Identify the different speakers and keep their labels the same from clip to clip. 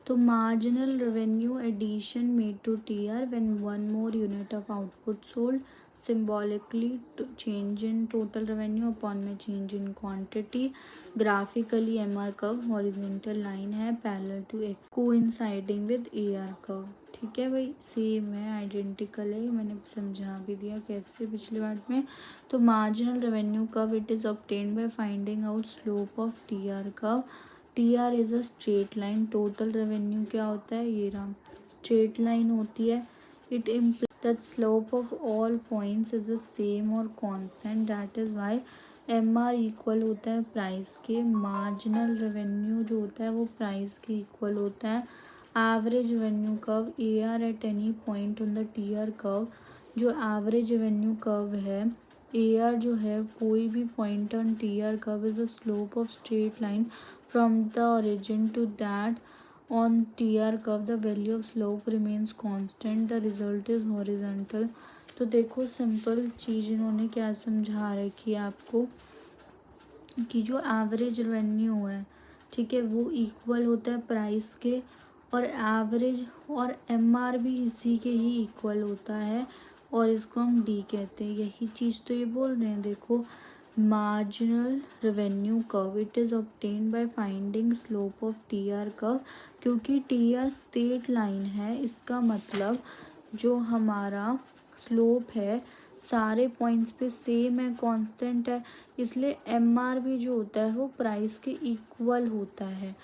Speaker 1: तो marginal revenue addition made to TR when one more unit of output sold, symbolically to change in total revenue upon में change in quantity. Graphically MR curve horizontal line है parallel to एक coinciding with AR curve. ठीक है भाई, same है, identical है, मैंने समझा भी दिया कैसे पिछली बार में. तो marginal revenue curve it is obtained by finding out slope of TR curve. TR is a straight line. Total revenue क्या होता है, ये रहा स्ट्रेट लाइन होती है. It that slope of all points is the same or constant. That is why MR equal होता है price के. मार्जिनल रेवेन्यू जो होता है वो प्राइस के इक्वल होता है. Average revenue curve AR at any point on the TR curve. जो एवरेज रेवेन्यू कर्व है AR जो है कोई भी point on TR curve is the slope of straight line from the origin to that on TR curve the value of slope remains constant, the result is horizontal. तो देखो simple चीज़ इन्होंने क्या समझा रखी है आपको कि जो एवरेज रेवेन्यू है, ठीक है, वो इक्वल होता है प्राइस के, और एवरेज और MR भी इसी के ही इक्वल होता है, और इसको हम D कहते हैं. यही चीज़ तो ये बोल रहे हैं. देखो marginal revenue curve it is obtained by finding slope of TR curve. क्योंकि TR स्ट्रेट लाइन है, इसका मतलब जो हमारा स्लोप है सारे पॉइंट्स पे सेम है, कांस्टेंट है, इसलिए MR भी जो होता है वो प्राइस के इक्वल होता है.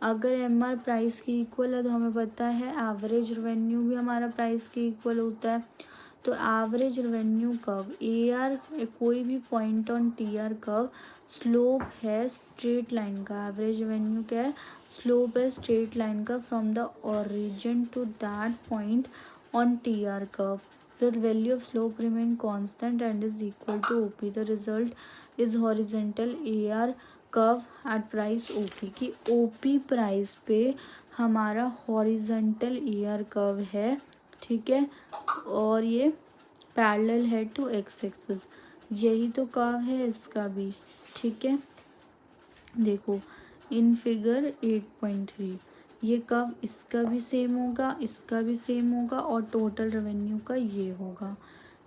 Speaker 1: अगर MR प्राइस के इक्वल है तो हमें पता है एवरेज रेवेन्यू भी हमारा प्राइस के इक्वल होता है. तो एवरेज रेवेन्यू कर्व AR कोई भी point on TR curve slope है स्ट्रेट लाइन का. एवरेज रेवेन्यू क्या है, स्लोप है स्ट्रेट लाइन का from the origin to that point on TR curve. The value of slope remain constant and is equal to OP. The result is horizontal AR curve at price OP. कि OP price पे हमारा horizontal AR curve है, ठीक है, और ये parallel है to x axis. यही तो कर्व है इसका भी, ठीक है. देखो इन फिगर 8.3 ये कर्व इसका भी सेम होगा, इसका भी सेम होगा, और टोटल रेवेन्यू का ये होगा,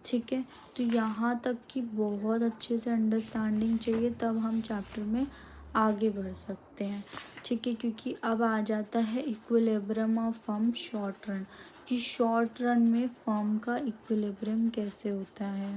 Speaker 1: ठीक है. तो यहाँ तक की बहुत अच्छे से अंडरस्टैंडिंग चाहिए, तब हम चैप्टर में आगे बढ़ सकते हैं, ठीक है. क्योंकि अब आ जाता है equilibrium of firm short run, कि शॉर्ट रन में फर्म का इक्विलिब्रियम कैसे होता है.